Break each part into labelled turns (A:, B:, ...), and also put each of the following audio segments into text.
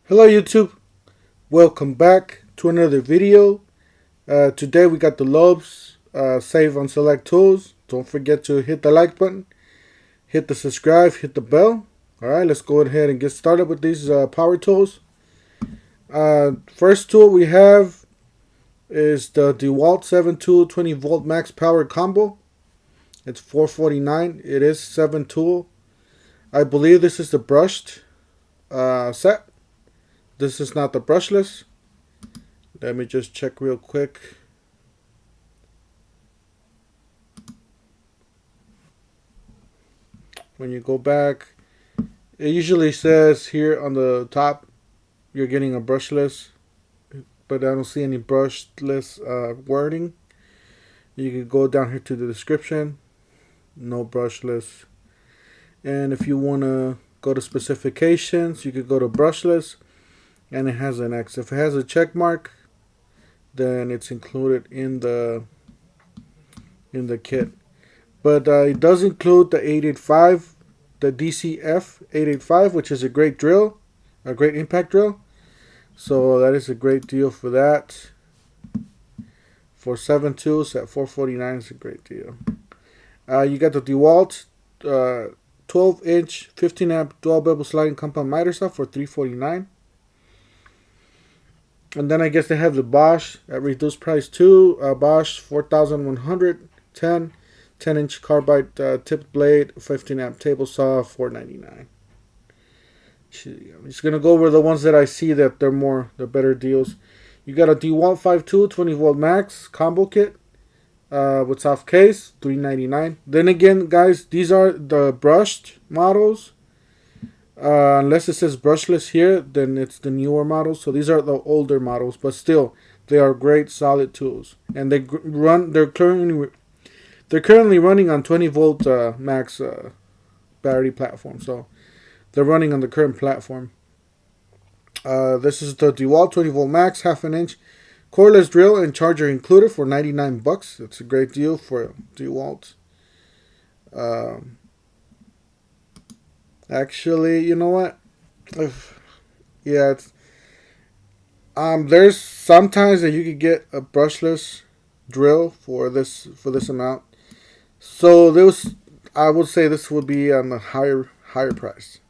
A: Hello YouTube, welcome back to another video. Today we got the lobes, save on select tools. Don't forget to hit the like button, hit the subscribe, hit the bell. Alright, let's go ahead and get started with these power tools. First tool we have is the DeWalt 7 tool 20 volt max power combo. It's $4.49. It is 7 tool. I believe this is the brushed set. This is not the brushless. Let me just check real quick. When you go back, it usually says here on the top you're getting a brushless, but I don't see any brushless wording. You can go down here to the description. No brushless. And if you want to go to specifications, you could go to brushless. And it has an X. If it has a check mark, then it's included in the kit. But it does include the 885, the DCF 885, which is a great drill, a great impact drill. So that is a great deal for that. For 7 tools at $4.49 is a great deal. You got the DeWalt 12-inch 15 amp dual bevel sliding compound miter saw for $3.49. And then I guess they have the Bosch at reduced price too. Bosch 4110 10-inch carbide tipped blade 15 amp table saw $4.99. I'm just gonna go over the ones that I see that they're better deals. You got a DeWalt 5 tool 20 volt max combo kit with soft case $3.99. Then again, guys, these are the brushed models. Unless it says brushless here, then it's the newer models. So these are the older models, but still, they are great, solid tools, and they run. They're currently running on 20 volt max battery platform. So they're running on the current platform. This is the DeWalt 20 volt max half an inch cordless drill and charger included for $99. It's a great deal for DeWalt. Actually, you know what? Yeah, it's there's sometimes that you could get a brushless drill for this amount. So I would say this would be on the higher price.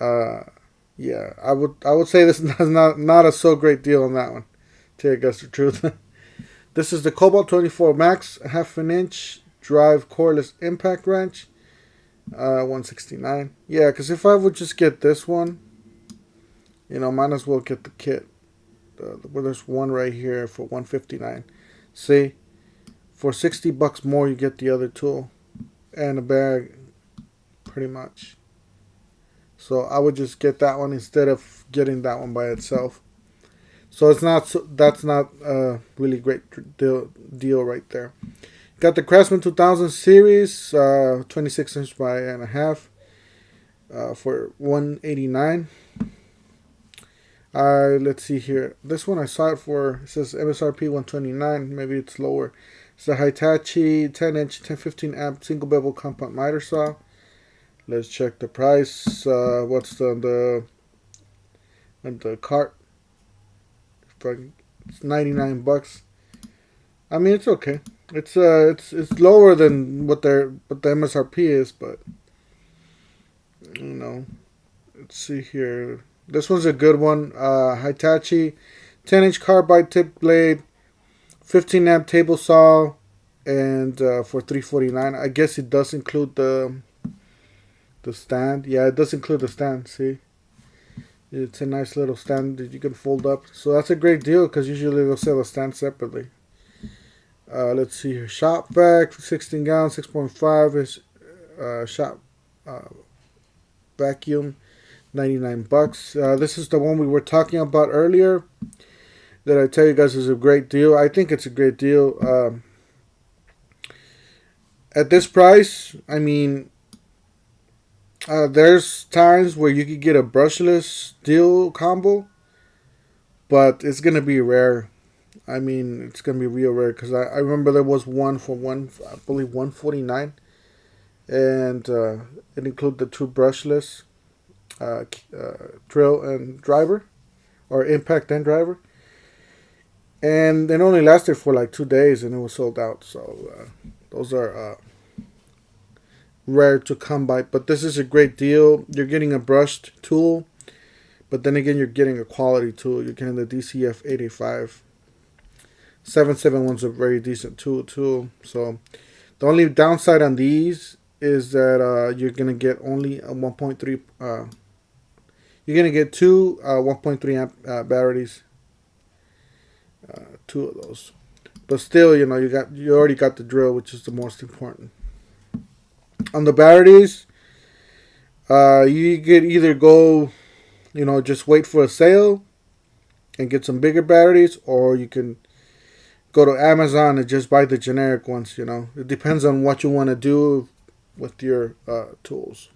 A: Yeah, I would say this is not a so great deal on that one. Tell you guys the truth. This is the Cobalt 24 Max half an inch drive cordless impact wrench. $169. Yeah, because if I would just get this one, might as well get the kit. Well, there's one right here for $159. See, for $60 more, you get the other tool and a bag, pretty much. So I would just get that one instead of getting that one by itself. So that's not a really great deal right there. Got the Craftsman 2000 series, 26 inch by and a half, for $189. Let's see here. This one I saw it for. It says MSRP $129. Maybe it's lower. It's a Hitachi 10-inch 1015 amp single bevel compound miter saw. Let's check the price. What's the cart? It's $99. I mean, it's okay. It's lower than what the MSRP is, but let's see here. This one's a good one. Hitachi 10-inch carbide tip blade, 15 amp table saw, and for $3.49. I guess it does include the stand. Yeah, it does include the stand. See, it's a nice little stand that you can fold up. So that's a great deal because usually they'll sell a stand separately. Let's see here. Shop vac, 16 gallon, 6.5 is shop vacuum, $99. This is the one we were talking about earlier that I tell you guys is a great deal. I think it's a great deal. At this price, I mean, there's times where you could get a brushless deal combo, but it's gonna be rare. I mean, it's going to be real rare because I remember there was one for I believe $149, and it included the two brushless. drill and driver, or impact and driver. And it only lasted for like 2 days and it was sold out. So those are rare to come by. But this is a great deal. You're getting a brushed tool, but then again, you're getting a quality tool. You're getting the DCF 85. 771's a very decent tool too. So the only downside on these is that you're gonna get only a 1.3. You're gonna get two 1.3 amp batteries. Two of those, but still, you already got the drill, which is the most important. On the batteries, you could either go, just wait for a sale and get some bigger batteries, or you can go to Amazon and just buy the generic ones. It depends on what you want to do with your tools.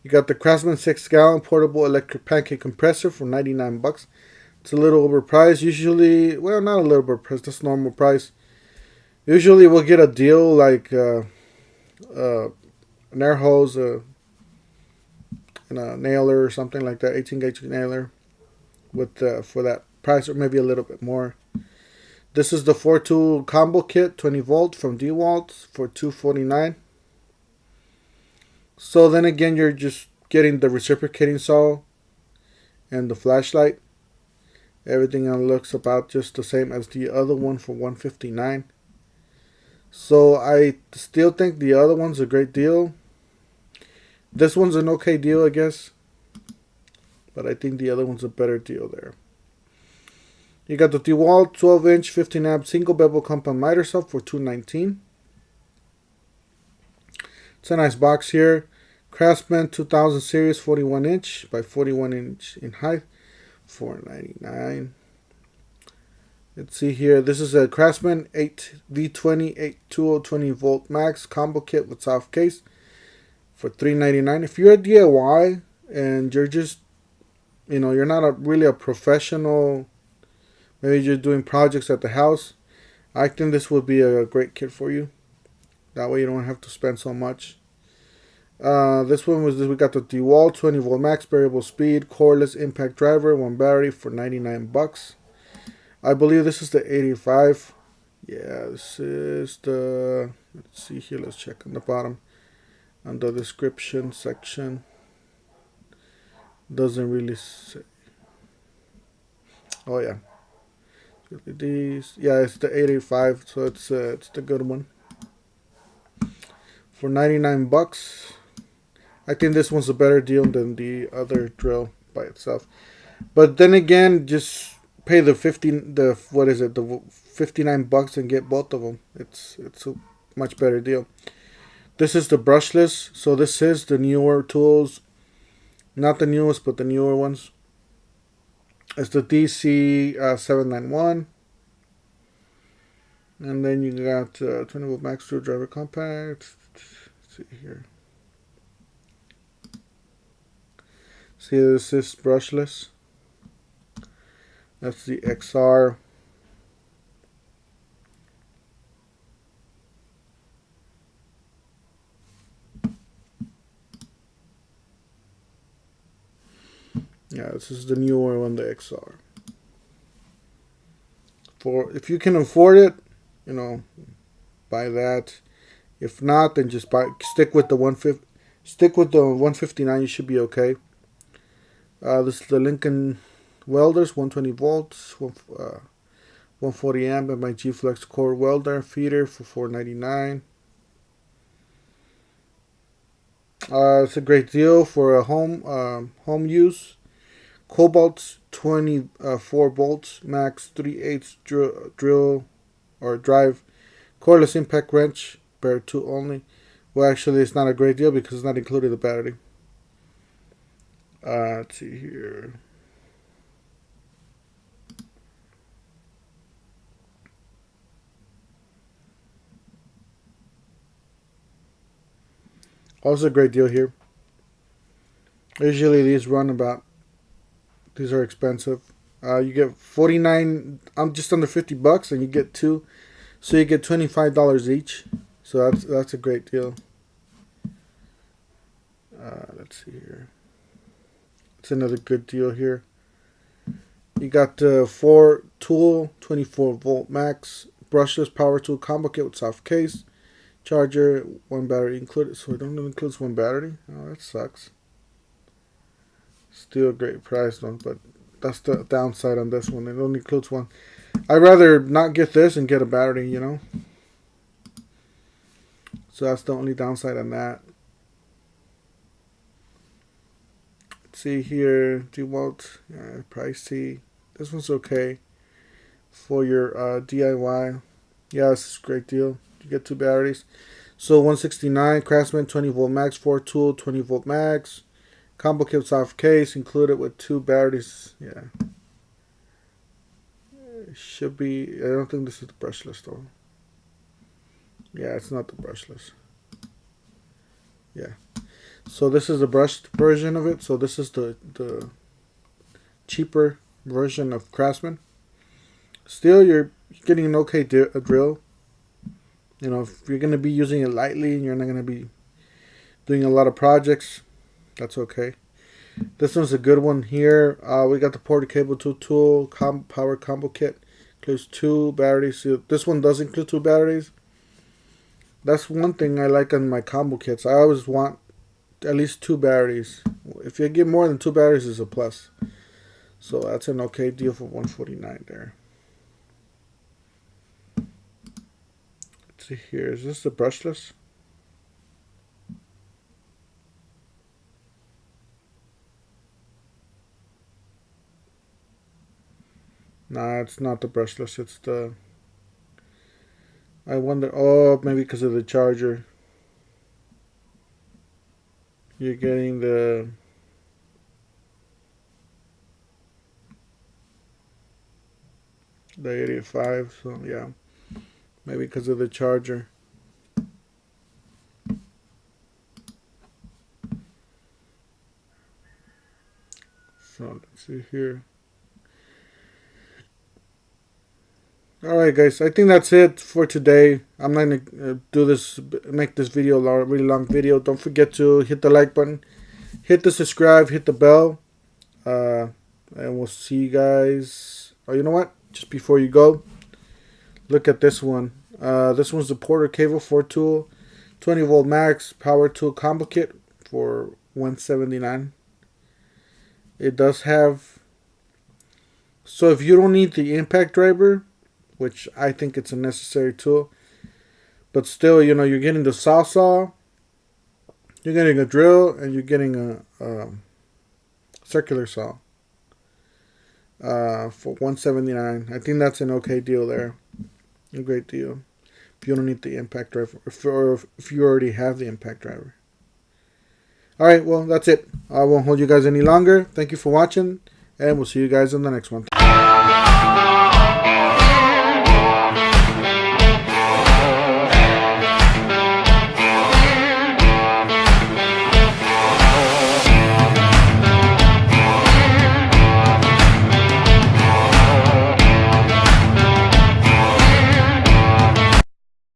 A: You got the Craftsman 6-gallon portable electric pancake compressor for $99. It's a little overpriced. Usually, well, not a little overpriced. That's normal price. Usually, we'll get a deal like an air hose and a nailer or something like that, 18-gauge nailer, with for that price, or maybe a little bit more. This is the 4-tool combo kit, 20 volt from DeWalt for $249. So then again, you're just getting the reciprocating saw and the flashlight. Everything else looks about just the same as the other one for $159. So I still think the other one's a great deal. This one's an okay deal, I guess. But I think the other one's a better deal there. You got the DeWalt 12-inch 15 amp single bevel compound miter saw for $219. It's a nice box here. Craftsman 2000 series 41-inch by 41-inch in height. $4.99. Let's see here. This is a Craftsman 8V20 820 volt max combo kit with soft case for $3.99. If you're a DIY and you're just, you're not really a professional, maybe you're doing projects at the house, I think this would be a great kit for you. That way you don't have to spend so much. This one we got the DeWalt 20 volt max variable speed cordless impact driver, one battery for $99. I believe this is the 85. Yeah, this is the, let's see here, let's check on the bottom on the description section. Doesn't really say. Oh yeah, these, yeah, it's the 85, so it's the good one for $99. I think this one's a better deal than the other drill by itself. But then again, just pay the $59 and get both of them. It's a much better deal. This is the brushless, so this is the newer tools, not the newest, but the newer ones. It's the DC 791, and then you got 20 volt max screwdriver compact. Let's see here. See, this is brushless. That's the XR. Yeah, this is the newer one, the XR. If you can afford it, buy that. If not, then just stick with the 159. You should be okay. This is the Lincoln Welders 120 volts, 140 amp, and my G-Flex core welder feeder for $4.99. It's a great deal for a home use. Cobalt 24 volts max 3/8 drill or drive, cordless impact wrench, pair 2 only. Well, actually, it's not a great deal because it's not included the battery. Let's see here. Also a great deal here. Usually these run about, these are expensive. You get 49, just under $50, and you get 2, so you get $25 each. So that's a great deal. Let's see here. It's another good deal here. You got the 4 tool 24 volt max brushless power tool combo kit with soft case, charger, 1 battery included. So it only includes 1 battery. Oh, that sucks. Still a great price though, but that's the downside on this one. It only includes 1. I'd rather not get this and get a battery, you know. So that's the only downside on that. Let's see here, DeWalt, pricey. This one's okay for your DIY. Yeah, this is a great deal. You get 2 batteries. So 169 Craftsman 20 volt max, 4 tool 20 volt max, combo kit soft case included with 2 batteries. Yeah, it should be. I don't think this is the brushless though. Yeah, it's not the brushless. Yeah. So this is the brushed version of it. So this is the cheaper version of Craftsman. Still, you're getting an okay drill. You know, if you're going to be using it lightly and you're not going to be doing a lot of projects, that's okay. This one's a good one here. We got the ported cable tool power combo kit. Includes 2 batteries. So this one does include 2 batteries. That's one thing I like on my combo kits. I always want at least 2 batteries. If you get more than 2 batteries, it's a plus. So that's an okay deal for $149 there. Let's see here. Is this the brushless? Nah, it's not the brushless. It's the... I wonder... Oh, maybe because of the charger. You're getting the... the 85, so yeah, maybe because of the charger. So let's see here. Alright guys, I think that's it for today. I'm not gonna make this video a really long video. Don't forget to hit the like button, hit the subscribe, hit the bell, and we'll see you guys. Oh, you know what? Just before you go, look at this one. This one's the porter cable 4 tool 20 volt max power tool combo kit for $179. It does have, so if you don't need the impact driver, which I think it's a necessary tool, but still, you know, you're getting the saw, you're getting a drill, and you're getting a circular saw. For $179. I think that's an okay deal there. A great deal. If you don't need the impact driver, or if you already have the impact driver. Alright, well, that's it. I won't hold you guys any longer. Thank you for watching, and we'll see you guys in the next one.